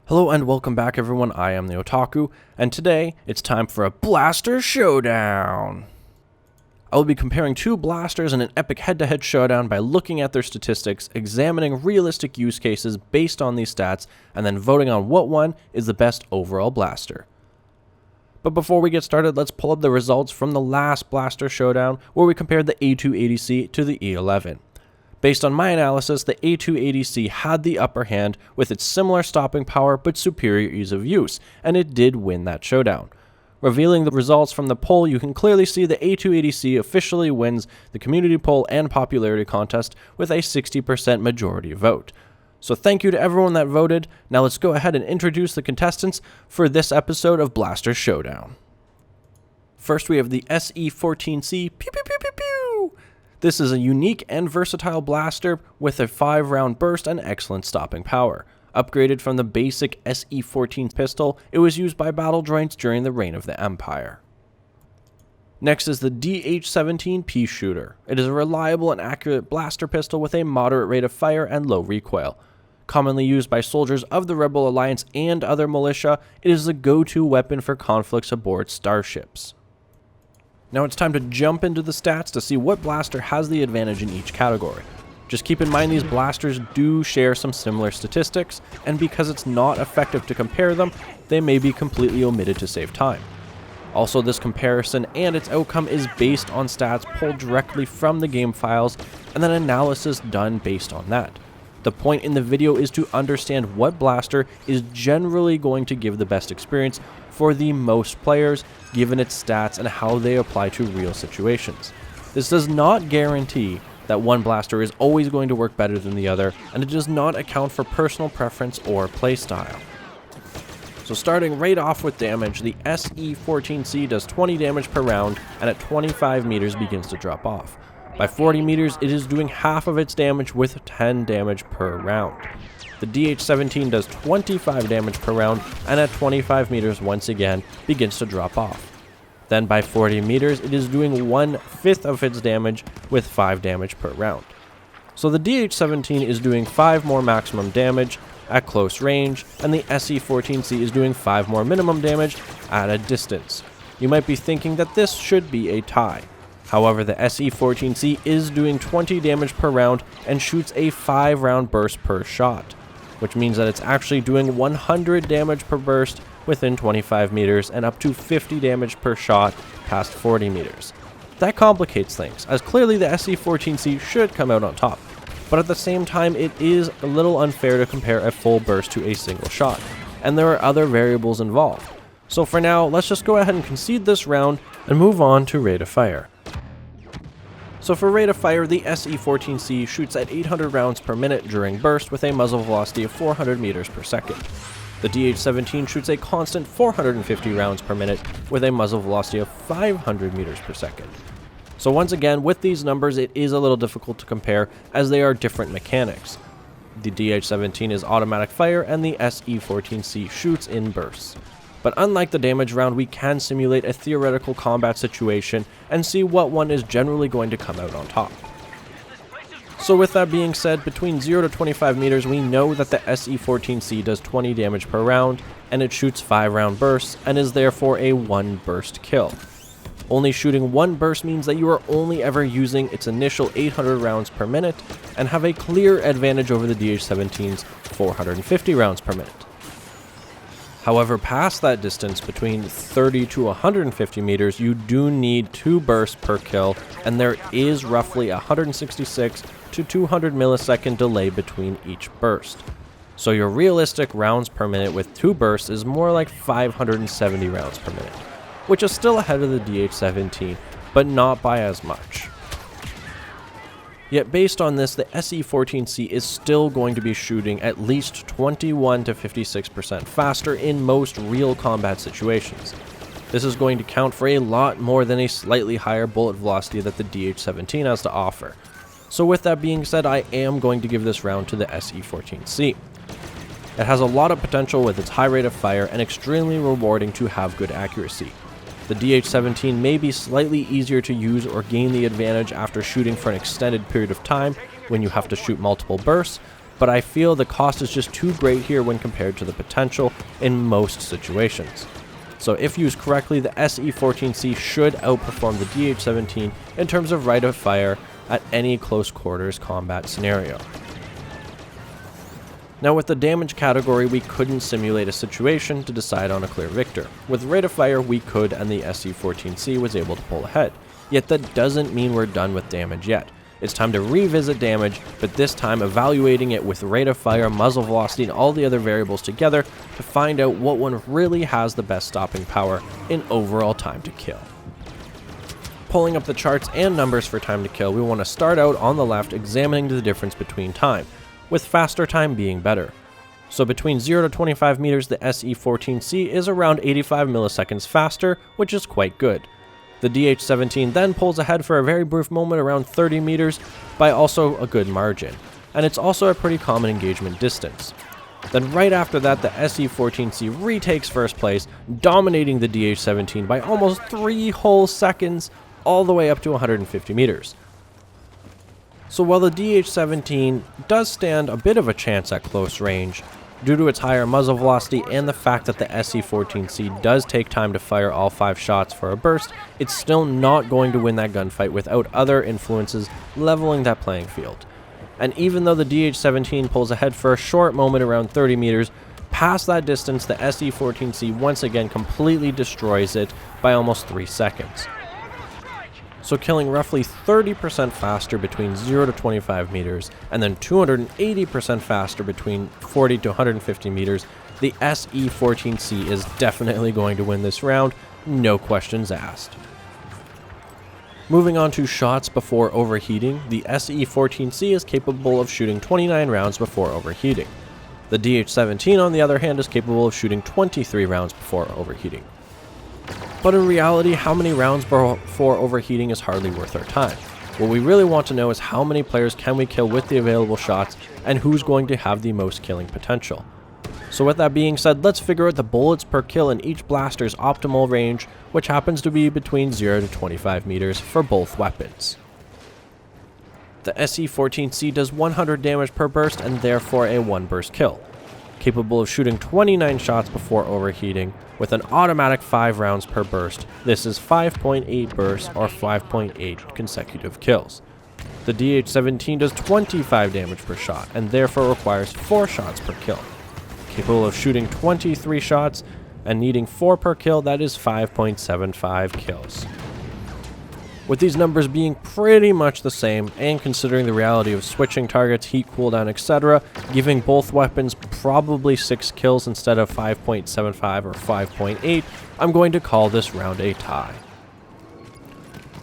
Hello and welcome back everyone, I am the Otaku, and today it's time for a Blaster Showdown! I will be comparing two blasters in an epic head-to-head showdown by looking at their statistics, examining realistic use cases based on these stats, and then voting on what one is the best overall blaster. But before we get started, let's pull up the results from the last Blaster Showdown where we compared the A280C to the E11. Based on my analysis, the A280C had the upper hand with its similar stopping power but superior ease of use, and it did win that showdown. Revealing the results from the poll, you can clearly see the A280C officially wins the community poll and popularity contest with a 60% majority vote. So thank you to everyone that voted. Now let's go ahead and introduce the contestants for this episode of Blaster Showdown. First we have the SE-14C. Pew pew pew pew pew! This is a unique and versatile blaster with a 5-round burst and excellent stopping power. Upgraded from the basic SE-14 pistol, it was used by battle droids during the reign of the Empire. Next is the DH-17 pea shooter. It is a reliable and accurate blaster pistol with a moderate rate of fire and low recoil. Commonly used by soldiers of the Rebel Alliance and other militia, it is the go-to weapon for conflicts aboard starships. Now it's time to jump into the stats to see what blaster has the advantage in each category. Just keep in mind these blasters do share some similar statistics, and because it's not effective to compare them, they may be completely omitted to save time. Also, this comparison and its outcome is based on stats pulled directly from the game files, and then analysis done based on that. The point in the video is to understand what blaster is generally going to give the best experience for the most players, given its stats and how they apply to real situations. This does not guarantee that one blaster is always going to work better than the other, and it does not account for personal preference or playstyle. So starting right off with damage, the SE-14C does 20 damage per round, and at 25 meters begins to drop off. By 40 meters, it is doing half of its damage with 10 damage per round. The DH-17 does 25 damage per round, and at 25 meters once again begins to drop off. Then by 40 meters, it is doing 1/5 of its damage with 5 damage per round. So the DH-17 is doing 5 more maximum damage at close range, and the SE-14C is doing 5 more minimum damage at a distance. You might be thinking that this should be a tie. However, the SE-14C is doing 20 damage per round and shoots a 5-round burst per shot, which means that it's actually doing 100 damage per burst within 25 meters and up to 50 damage per shot past 40 meters. That complicates things, as clearly the SE-14C should come out on top, but at the same time it is a little unfair to compare a full burst to a single shot, and there are other variables involved. So for now, let's just go ahead and concede this round and move on to rate of fire. So for rate of fire, the SE-14C shoots at 800 rounds per minute during burst with a muzzle velocity of 400 meters per second. The DH-17 shoots a constant 450 rounds per minute with a muzzle velocity of 500 meters per second. So once again, with these numbers, it is a little difficult to compare as they are different mechanics. The DH-17 is automatic fire and the SE-14C shoots in bursts. But unlike the damage round, we can simulate a theoretical combat situation and see what one is generally going to come out on top. So with that being said, between 0 to 25 meters, we know that the SE-14C does 20 damage per round, and it shoots 5-round bursts, and is therefore a 1-burst kill. Only shooting 1 burst means that you are only ever using its initial 800 rounds per minute, and have a clear advantage over the DH-17's 450 rounds per minute. However, past that distance, between 30 to 150 meters, you do need 2 bursts per kill, and there is roughly 166 to 200 millisecond delay between each burst. So your realistic rounds per minute with 2 bursts is more like 570 rounds per minute, which is still ahead of the DH-17, but not by as much. Yet based on this, the SE-14C is still going to be shooting at least 21 to 56% faster in most real combat situations. This is going to count for a lot more than a slightly higher bullet velocity that the DH-17 has to offer. So with that being said, I am going to give this round to the SE-14C. It has a lot of potential with its high rate of fire and extremely rewarding to have good accuracy. The DH-17 may be slightly easier to use or gain the advantage after shooting for an extended period of time when you have to shoot multiple bursts, but I feel the cost is just too great here when compared to the potential in most situations. So if used correctly, the SE-14C should outperform the DH-17 in terms of rate of fire at any close quarters combat scenario. Now with the damage category, we couldn't simulate a situation to decide on a clear victor. With rate of fire, we could, and the SE-14C was able to pull ahead. Yet that doesn't mean we're done with damage yet. It's time to revisit damage, but this time evaluating it with rate of fire, muzzle velocity, and all the other variables together to find out what one really has the best stopping power in overall time to kill. Pulling up the charts and numbers for time to kill, we want to start out on the left examining the difference between time, with faster time being better. So between 0 to 25 meters, the SE-14C is around 85 milliseconds faster, which is quite good. The DH-17 then pulls ahead for a very brief moment around 30 meters by also a good margin, and it's also a pretty common engagement distance. Then right after that, the SE-14C retakes first place, dominating the DH-17 by almost 3 whole seconds, all the way up to 150 meters. So while the DH-17 does stand a bit of a chance at close range, due to its higher muzzle velocity and the fact that the SE-14C does take time to fire all 5 shots for a burst, it's still not going to win that gunfight without other influences leveling that playing field. And even though the DH-17 pulls ahead for a short moment around 30 meters, past that distance the SE-14C once again completely destroys it by almost 3 seconds. So killing roughly 30% faster between 0 to 25 meters, and then 280% faster between 40 to 150 meters, the SE-14C is definitely going to win this round, no questions asked. Moving on to shots before overheating, the SE-14C is capable of shooting 29 rounds before overheating. The DH-17 on the other hand is capable of shooting 23 rounds before overheating. But in reality, how many rounds before overheating is hardly worth our time. What we really want to know is how many players can we kill with the available shots, and who's going to have the most killing potential. So with that being said, let's figure out the bullets per kill in each blaster's optimal range, which happens to be between 0 to 25 meters for both weapons. The SE-14C does 100 damage per burst and therefore a 1 burst kill, capable of shooting 29 shots before overheating, with an automatic 5 rounds per burst. This is 5.8 bursts or 5.8 consecutive kills. The DH-17 does 25 damage per shot and therefore requires 4 shots per kill. Capable of shooting 23 shots and needing 4 per kill, that is 5.75 kills. With these numbers being pretty much the same, and considering the reality of switching targets, heat cooldown, etc., giving both weapons probably 6 kills instead of 5.75 or 5.8, I'm going to call this round a tie.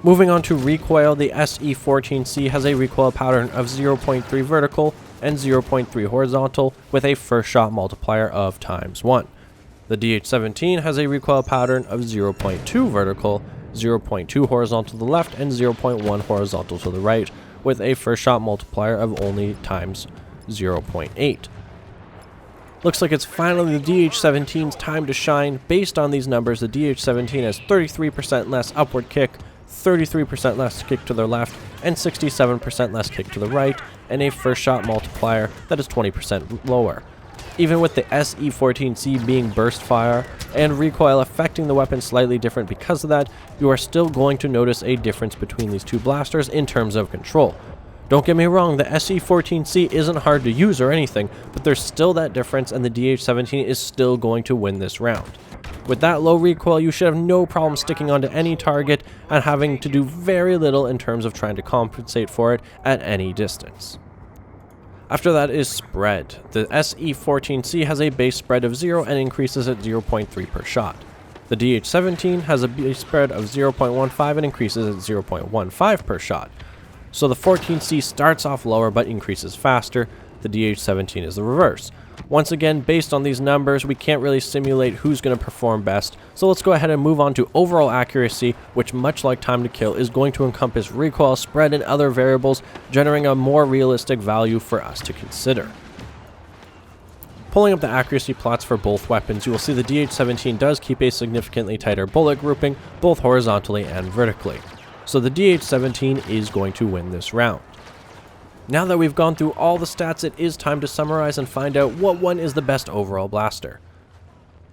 Moving on to recoil, the SE-14C has a recoil pattern of 0.3 vertical and 0.3 horizontal with a first shot multiplier of ×1. The DH-17 has a recoil pattern of 0.2 vertical, 0.2 horizontal to the left, and 0.1 horizontal to the right, with a first shot multiplier of only ×0.8. Looks like it's finally the DH-17's time to shine. Based on these numbers, the DH-17 has 33% less upward kick, 33% less kick to the left, and 67% less kick to the right, and a first shot multiplier that is 20% lower. Even with the SE-14C being burst fire and recoil affecting the weapon slightly different because of that, you are still going to notice a difference between these two blasters in terms of control. Don't get me wrong, the SE-14C isn't hard to use or anything, but there's still that difference and the DH-17 is still going to win this round. With that low recoil, you should have no problem sticking onto any target and having to do very little in terms of trying to compensate for it at any distance. After that is spread. The SE-14C has a base spread of 0 and increases at 0.3 per shot. The DH-17 has a base spread of 0.15 and increases at 0.15 per shot. So the 14C starts off lower but increases faster. The DH-17 is the reverse. Once again, based on these numbers, we can't really simulate who's going to perform best, so let's go ahead and move on to overall accuracy, which much like time to kill is going to encompass recoil, spread, and other variables, generating a more realistic value for us to consider. Pulling up the accuracy plots for both weapons, you will see the DH-17 does keep a significantly tighter bullet grouping, both horizontally and vertically. So the DH-17 is going to win this round. Now that we've gone through all the stats, it is time to summarize and find out what one is the best overall blaster.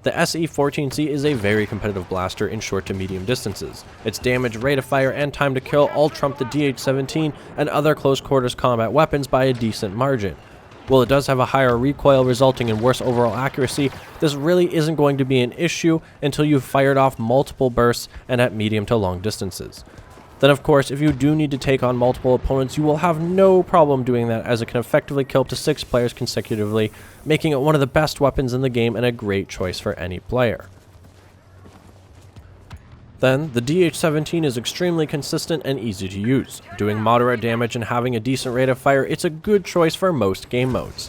The SE-14C is a very competitive blaster in short to medium distances. Its damage, rate of fire, and time to kill all trump the DH-17 and other close quarters combat weapons by a decent margin. While it does have a higher recoil resulting in worse overall accuracy, this really isn't going to be an issue until you've fired off multiple bursts and at medium to long distances. Then of course, if you do need to take on multiple opponents, you will have no problem doing that, as it can effectively kill up to 6 players consecutively, making it one of the best weapons in the game and a great choice for any player. Then, the DH-17 is extremely consistent and easy to use. Doing moderate damage and having a decent rate of fire, it's a good choice for most game modes.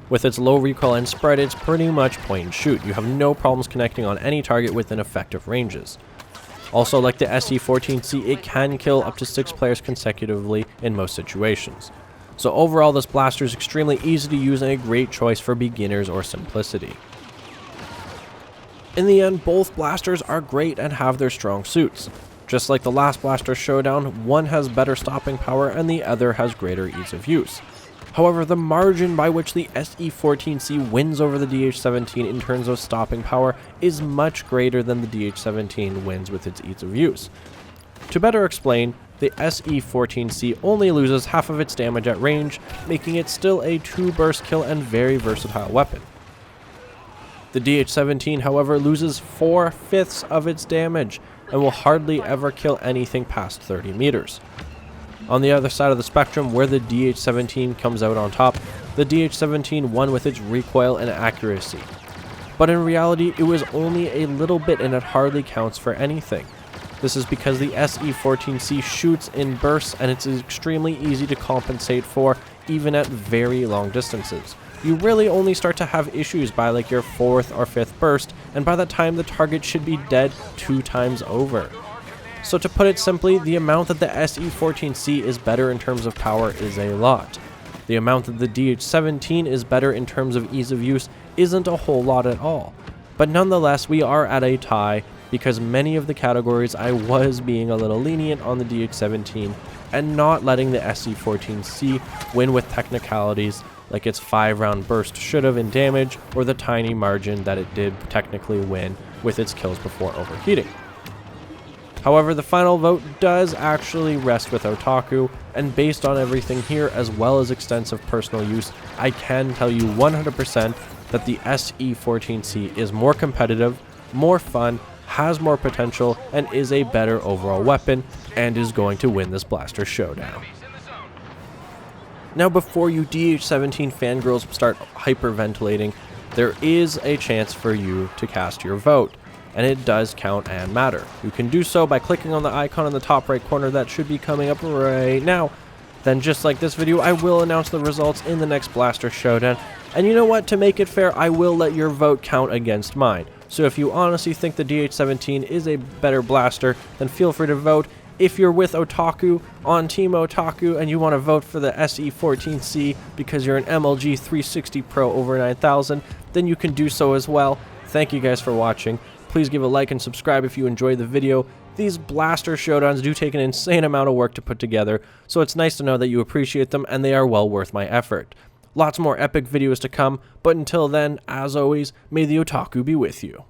With its low recoil and spread, it's pretty much point and shoot. You have no problems connecting on any target within effective ranges. Also, like the SE-14C, it can kill up to 6 players consecutively in most situations. So overall, this blaster is extremely easy to use and a great choice for beginners or simplicity. In the end, both blasters are great and have their strong suits. Just like the last blaster Showdown, one has better stopping power and the other has greater ease of use. However, the margin by which the SE-14C wins over the DH-17 in terms of stopping power is much greater than the DH-17 wins with its ease of use. To better explain, the SE-14C only loses half of its damage at range, making it still a 2-burst kill and very versatile weapon. The DH-17, however, loses 4/5 of its damage and will hardly ever kill anything past 30 meters. On the other side of the spectrum, where the DH-17 comes out on top, the DH-17 won with its recoil and accuracy. But in reality, it was only a little bit and it hardly counts for anything. This is because the SE-14C shoots in bursts and it's extremely easy to compensate for even at very long distances. You really only start to have issues by like your 4th or 5th burst, and by that time the target should be dead 2 times over. So to put it simply, the amount that the SE-14C is better in terms of power is a lot. The amount that the DH-17 is better in terms of ease of use isn't a whole lot at all. But nonetheless, we are at a tie, because many of the categories I was being a little lenient on the DH-17 and not letting the SE-14C win with technicalities like its 5-round burst should have in damage, or the tiny margin that it did technically win with its kills before overheating. However, the final vote does actually rest with Otaku, and based on everything here as well as extensive personal use, I can tell you 100% that the SE-14C is more competitive, more fun, has more potential, and is a better overall weapon, and is going to win this blaster showdown. Now, before you DH-17 fangirls start hyperventilating, there is a chance for you to cast your vote, and it does count and matter. You can do so by clicking on the icon in the top right corner that should be coming up right now. Then, just like this video, I will announce the results in the next blaster showdown, and you know what, to make it fair, I will let your vote count against mine. So if you honestly think the DH-17 is a better blaster, then feel free to vote. If you're with Otaku, on Team Otaku, and you want to vote for the SE-14C because you're an MLG 360 Pro over 9000, then you can do so as well. Thank you guys for watching. Please give a like and subscribe if you enjoyed the video. These blaster showdowns do take an insane amount of work to put together, so it's nice to know that you appreciate them and they are well worth my effort. Lots more epic videos to come, but until then, as always, may the Otaku be with you.